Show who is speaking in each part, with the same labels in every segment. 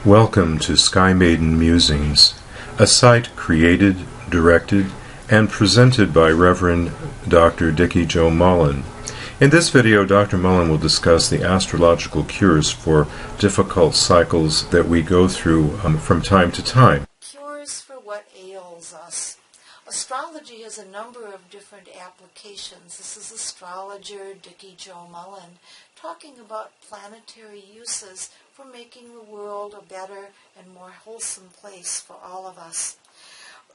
Speaker 1: Welcome to Sky Maiden Musings, a site created, directed, and presented by Reverend Dr. Dickie Joe Mullen. In this video, Dr. Mullen will discuss the astrological cures for difficult cycles that we go through from time to time.
Speaker 2: Cures for what ails us. Astrology has a number of different applications. This is astrologer Dickie Joe Mullen talking about planetary uses for making the world a better and more wholesome place for all of us.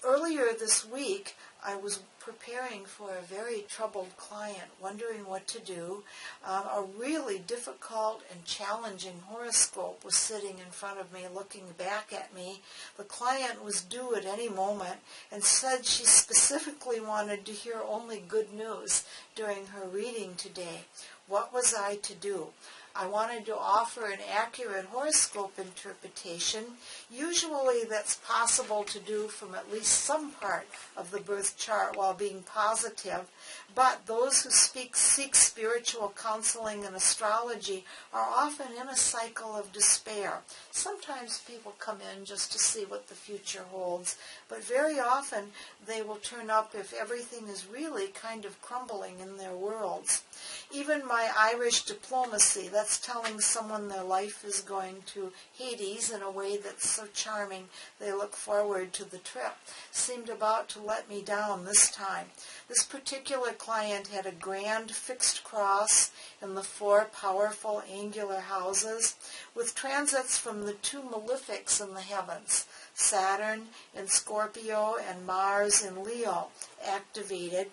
Speaker 2: Earlier this week, I was preparing for a very troubled client, wondering what to do. A really difficult and challenging horoscope was sitting in front of me, looking back at me. The client was due at any moment and said she specifically wanted to hear only good news during her reading today. What was I to do? I wanted to offer an accurate horoscope interpretation. Usually that's possible to do from at least some part of the birth chart while being positive, but those who seek spiritual counseling and astrology are often in a cycle of despair. Sometimes people come in just to see what the future holds, but very often they will turn up if everything is really kind of crumbling in their worlds. Even my Irish diplomacy, that's telling someone their life is going to Hades in a way that's so charming they look forward to the trip, seemed about to let me down this time. This particular client had a grand fixed cross in the 4 powerful angular houses with transits from the 2 malefics in the heavens, Saturn in Scorpio and Mars in Leo, activated.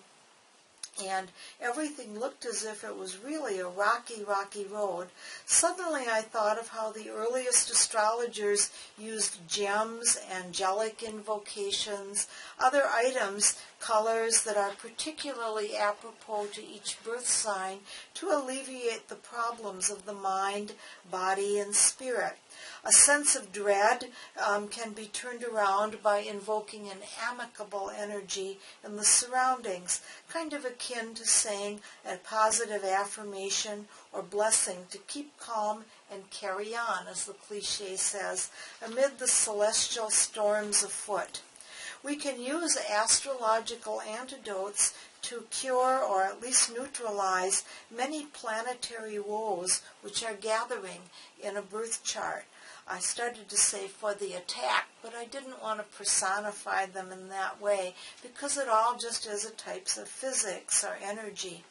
Speaker 2: And everything looked as if it was really a rocky road. Suddenly I thought of how the earliest astrologers used gems, angelic invocations, other items, colors that are particularly apropos to each birth sign to alleviate the problems of the mind, body, and spirit. A sense of dread can be turned around by invoking an amicable energy in the surroundings, kind of akin to saying a positive affirmation or blessing to keep calm and carry on, as the cliche says, amid the celestial storms afoot. We can use astrological antidotes to cure or at least neutralize many planetary woes which are gathering in a birth chart. I started to say for the attack, but I didn't want to personify them in that way because it all just is a types of physics or energy.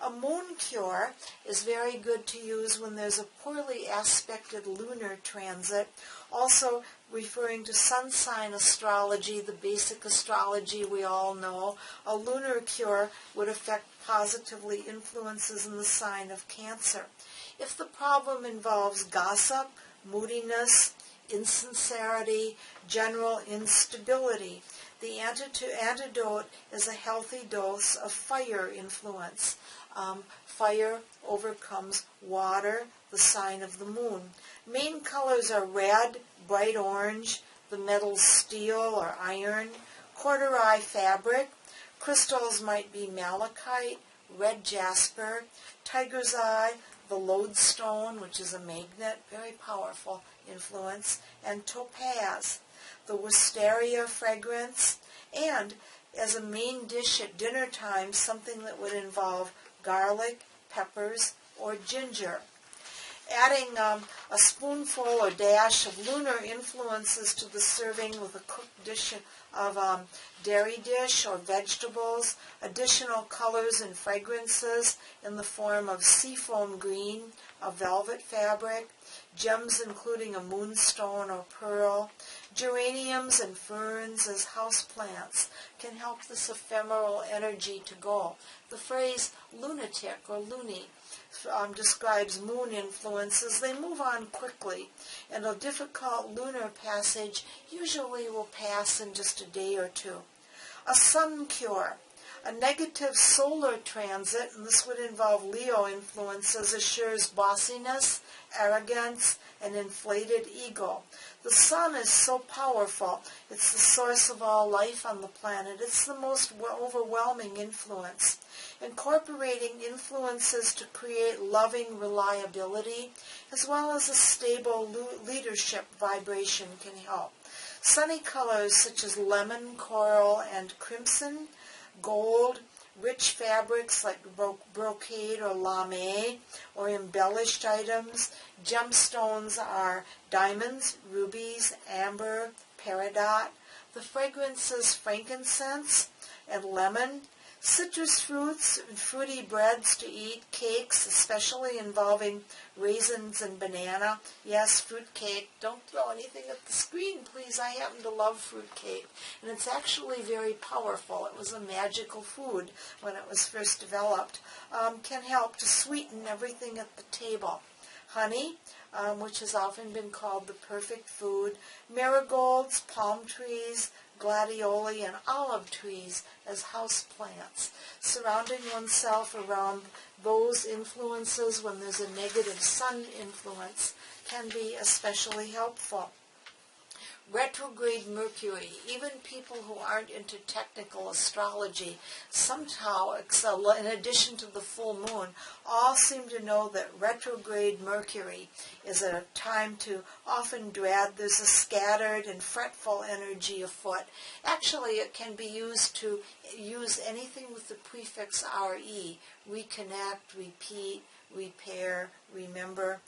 Speaker 2: A moon cure is very good to use when there's a poorly aspected lunar transit, also referring to sun sign astrology, the basic astrology we all know. A lunar cure would affect positively influences in the sign of Cancer. If the problem involves gossip, moodiness, insincerity, general instability, the antidote is a healthy dose of fire influence. Fire overcomes water, the sign of the moon. Main colors are red, bright orange, the metals steel or iron, corduroy fabric. Crystals might be malachite, red jasper, tiger's eye, the lodestone, which is a magnet, very powerful influence, and topaz, the wisteria fragrance, and as a main dish at dinner time, something that would involve garlic, peppers, or ginger. Adding a spoonful or dash of lunar influences to the serving with a cooked dish of dairy dish or vegetables, additional colors and fragrances in the form of seafoam green, a velvet fabric, gems including a moonstone or pearl, geraniums and ferns as houseplants can help this ephemeral energy to go. The phrase lunatic or loony describes moon influences. They move on quickly, and a difficult lunar passage usually will pass in just a day or two. A sun cure. A negative solar transit, and this would involve Leo influences, assures bossiness, arrogance, and inflated ego. The sun is so powerful. It's the source of all life on the planet. It's the most overwhelming influence. Incorporating influences to create loving reliability, as well as a stable leadership vibration, can help. Sunny colors such as lemon, coral, and crimson, gold, rich fabrics like brocade or lame, or embellished items. Gemstones are diamonds, rubies, amber, peridot. The fragrances frankincense and lemon. Citrus fruits and fruity breads to eat, cakes, especially involving raisins and banana. Yes, fruit cake. Don't throw anything at the screen, please. I happen to love fruit cake. And it's actually very powerful. It was a magical food when it was first developed. Can help to sweeten everything at the table. Honey, which has often been called the perfect food. Marigolds, palm trees, gladioli, and olive trees as house plants. Surrounding oneself around those influences when there's a negative sun influence can be especially helpful. Retrograde Mercury. Even people who aren't into technical astrology somehow, in addition to the full moon, all seem to know that retrograde Mercury is a time to often dread. There's a scattered and fretful energy afoot. Actually, it can be used to use anything with the prefix RE, reconnect, repeat, repair, remember.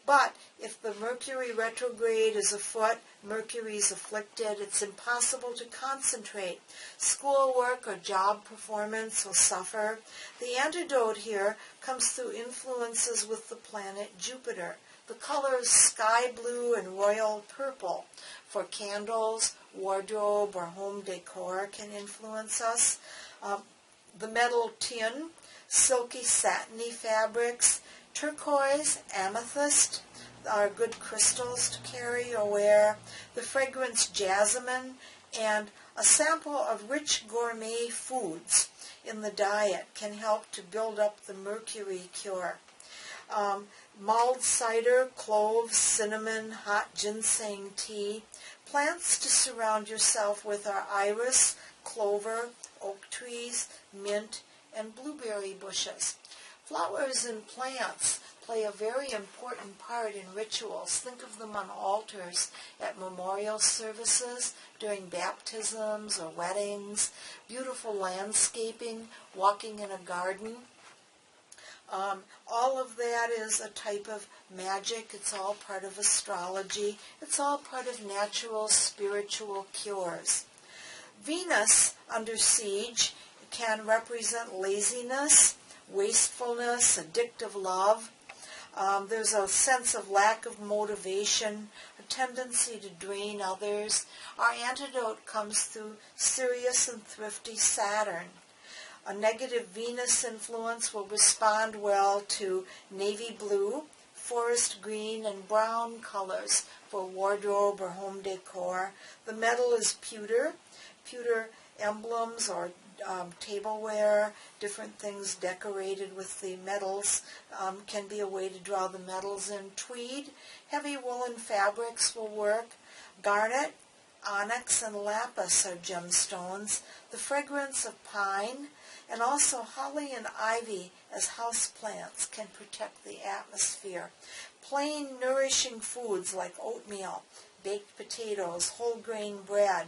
Speaker 2: But if the Mercury retrograde is afoot, Mercury's afflicted, it's impossible to concentrate. Schoolwork or job performance will suffer. The antidote here comes through influences with the planet Jupiter. The colors sky blue and royal purple for candles, wardrobe, or home decor can influence us. The metal tin, silky satiny fabrics, turquoise, amethyst are good crystals to carry or wear. The fragrance jasmine, and a sample of rich gourmet foods in the diet can help to build up the mercury cure. Mulled cider, cloves, cinnamon, hot ginseng tea. Plants to surround yourself with are iris, clover, oak trees, mint, and blueberry bushes. Flowers and plants play a very important part in rituals. Think of them on altars at memorial services, during baptisms or weddings, beautiful landscaping, walking in a garden. All of that is a type of magic. It's all part of astrology. It's all part of natural spiritual cures. Venus under siege can represent laziness, wastefulness, addictive love. There's a sense of lack of motivation, a tendency to drain others. Our antidote comes through Sirius and thrifty Saturn. A negative Venus influence will respond well to navy blue, forest green, and brown colors for wardrobe or home decor. The metal is pewter. Pewter emblems or tableware, different things decorated with the metals can be a way to draw the metals in. Tweed, heavy woolen fabrics will work. Garnet, onyx, and lapis are gemstones. The fragrance of pine and also holly and ivy as houseplants can protect the atmosphere. Plain, nourishing foods like oatmeal, baked potatoes, whole grain bread,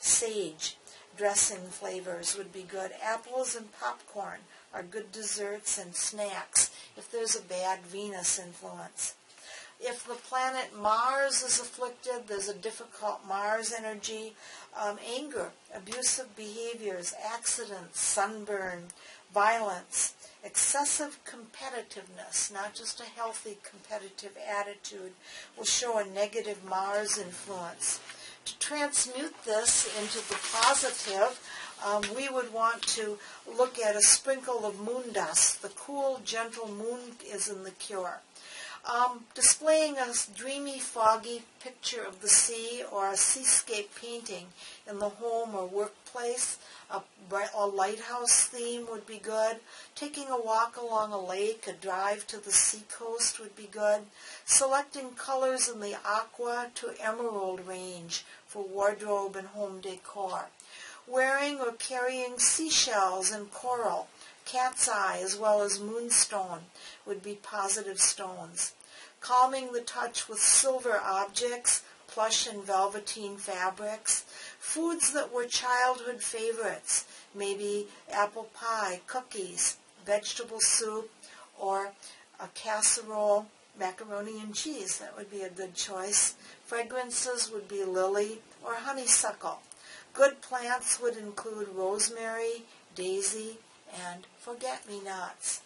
Speaker 2: sage, dressing flavors would be good. Apples and popcorn are good desserts and snacks if there's a bad Venus influence. If the planet Mars is afflicted, there's a difficult Mars energy. Anger, abusive behaviors, accidents, sunburn, violence, excessive competitiveness, not just a healthy competitive attitude, will show a negative Mars influence. To transmute this into the positive, we would want to look at a sprinkle of moon dust. The cool, gentle moon is in the cure. Displaying a dreamy, foggy picture of the sea or a seascape painting in the home or workplace. A lighthouse theme would be good. Taking a walk along a lake, a drive to the seacoast would be good. Selecting colors in the aqua to emerald range for wardrobe and home decor. Wearing or carrying seashells and coral, cat's eye as well as moonstone would be positive stones. Calming the touch with silver objects, plush and velveteen fabrics. Foods that were childhood favorites, maybe apple pie, cookies, vegetable soup, or a casserole, macaroni and cheese. That would be a good choice. Fragrances would be lily or honeysuckle. Good plants would include rosemary, daisy, and forget-me-nots.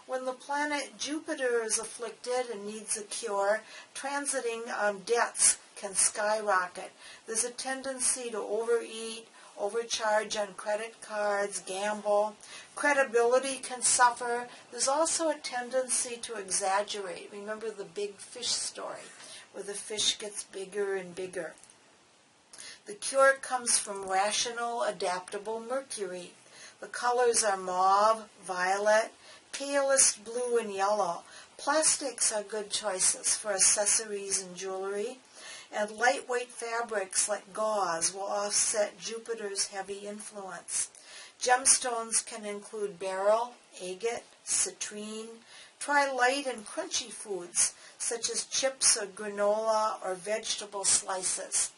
Speaker 2: When the planet Jupiter is afflicted and needs a cure, transiting on debts can skyrocket. There's a tendency to overeat, overcharge on credit cards, gamble. Credibility can suffer. There's also a tendency to exaggerate. Remember the big fish story, where the fish gets bigger and bigger. The cure comes from rational, adaptable Mercury. The colors are mauve, violet, palest blue, and yellow. Plastics are good choices for accessories and jewelry, and lightweight fabrics like gauze will offset Jupiter's heavy influence. Gemstones can include beryl, agate, citrine. Try light and crunchy foods, such as chips or granola or vegetable slices.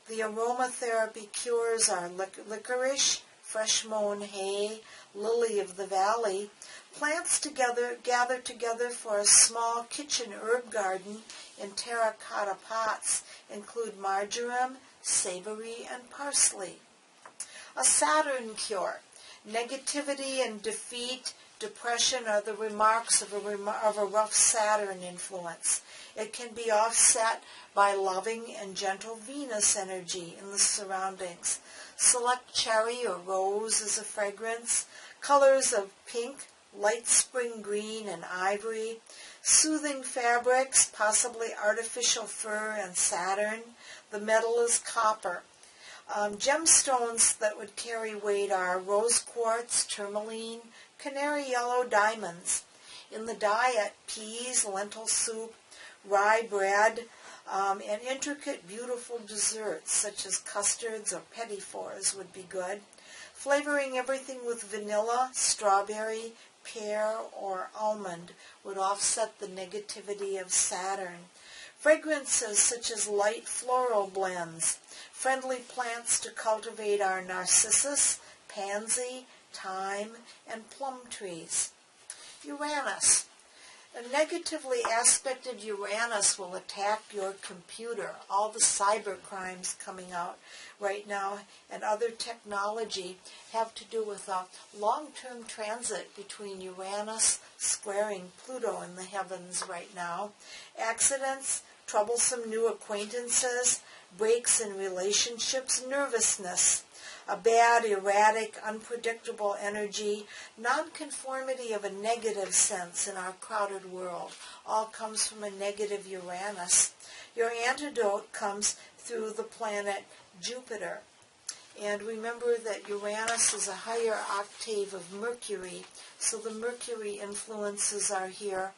Speaker 2: The aromatherapy cures are licorice, fresh mown hay, lily of the valley. Plants gather together for a small kitchen herb garden in terracotta pots include marjoram, savory, and parsley. A Saturn cure. Negativity and defeat, depression are the remarks of a rough Saturn influence. It can be offset by loving and gentle Venus energy in the surroundings. Select cherry or rose as a fragrance. Colors of pink, light spring green, and ivory. Soothing fabrics, possibly artificial fur and Saturn. The metal is copper. Gemstones that would carry weight are rose quartz, tourmaline, canary yellow diamonds. In the diet, peas, lentil soup, rye bread, and intricate, beautiful desserts such as custards or petit fours would be good. Flavoring everything with vanilla, strawberry, pear, or almond would offset the negativity of Saturn. Fragrances such as light floral blends. Friendly plants to cultivate are narcissus, pansy, thyme, and plum trees. Uranus. A negatively aspected Uranus will attack your computer. All the cyber crimes coming out right now and other technology have to do with a long-term transit between Uranus squaring Pluto in the heavens right now. Accidents, troublesome new acquaintances, breaks in relationships, nervousness. A bad, erratic, unpredictable energy, nonconformity of a negative sense in our crowded world, all comes from a negative Uranus. Your antidote comes through the planet Jupiter. And remember that Uranus is a higher octave of Mercury, so the Mercury influences are here.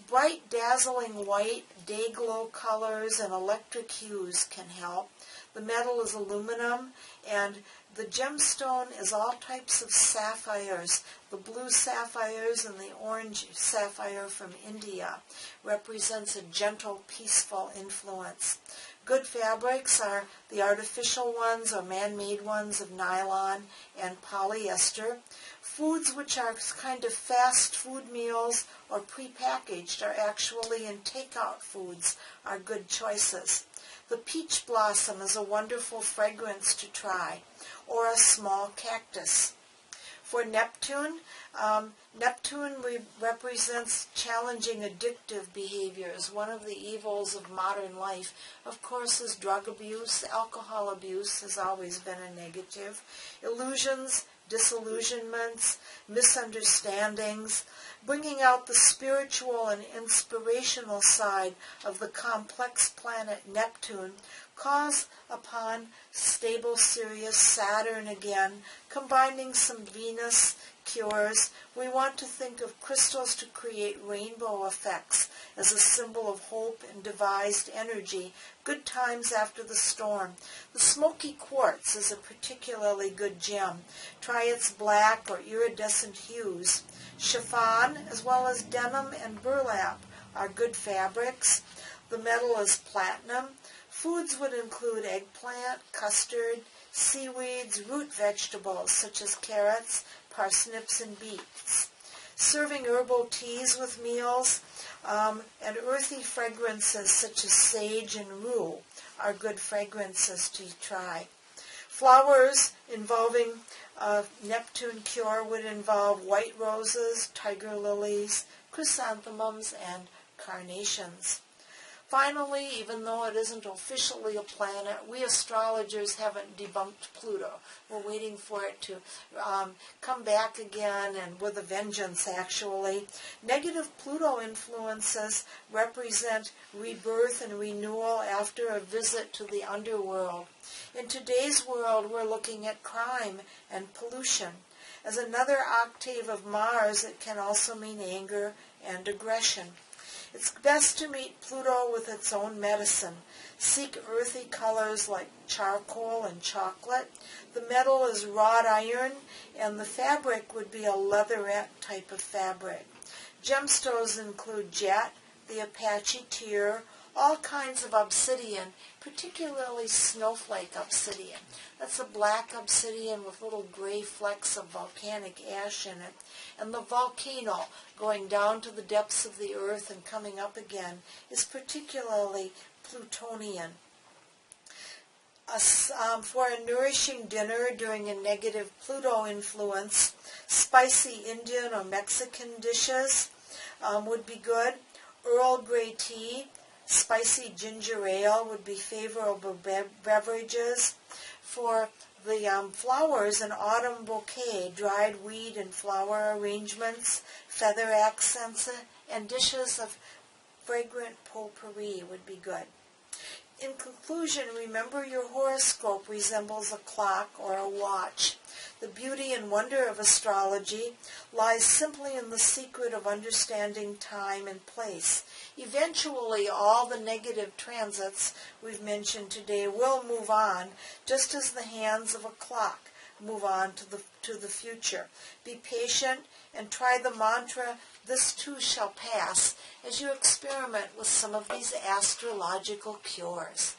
Speaker 2: Bright, dazzling white, day-glow colors, and electric hues can help. The metal is aluminum, and the gemstone is all types of sapphires. The blue sapphires and the orange sapphire from India represents a gentle, peaceful influence. Good fabrics are the artificial ones or man-made ones of nylon and polyester. Foods which are kind of fast food meals or prepackaged are actually in takeout foods are good choices. The peach blossom is a wonderful fragrance to try, or a small cactus. For Neptune, Neptune represents challenging addictive behaviors. One of the evils of modern life, of course, is drug abuse. Alcohol abuse has always been a negative. Illusions, disillusionments, misunderstandings, bringing out the spiritual and inspirational side of the complex planet Neptune, calls upon stable Sirius Saturn again, combining some Venus cures. We want to think of crystals to create rainbow effects as a symbol of hope and devised energy, good times after the storm. The smoky quartz is a particularly good gem. Try its black or iridescent hues. Chiffon, as well as denim and burlap, are good fabrics. The metal is platinum. Foods would include eggplant, custard, seaweeds, root vegetables such as carrots, parsnips, and beets. Serving herbal teas with meals and earthy fragrances such as sage and rue are good fragrances to try. Flowers involving Neptune cure would involve white roses, tiger lilies, chrysanthemums, and carnations. Finally, even though it isn't officially a planet, we astrologers haven't debunked Pluto. We're waiting for it to come back again, and with a vengeance, actually. Negative Pluto influences represent rebirth and renewal after a visit to the underworld. In today's world, we're looking at crime and pollution. As another octave of Mars, it can also mean anger and aggression. It's best to meet Pluto with its own medicine. Seek earthy colors like charcoal and chocolate. The metal is wrought iron, and the fabric would be a leatherette type of fabric. Gemstones include jet, the Apache tear, all kinds of obsidian, particularly snowflake obsidian. That's a black obsidian with little gray flecks of volcanic ash in it. And the volcano, going down to the depths of the earth and coming up again, is particularly Plutonian. For a nourishing dinner during a negative Pluto influence, spicy Indian or Mexican dishes would be good. Earl Grey tea, spicy ginger ale would be favorable beverages. For the flowers, an autumn bouquet, dried weed and flower arrangements, feather accents, and dishes of fragrant potpourri would be good. In conclusion, remember your horoscope resembles a clock or a watch. The beauty and wonder of astrology lies simply in the secret of understanding time and place. Eventually, all the negative transits we've mentioned today will move on, just as the hands of a clock move on to the future. Be patient and try the mantra, "This too shall pass," as you experiment with some of these astrological cures.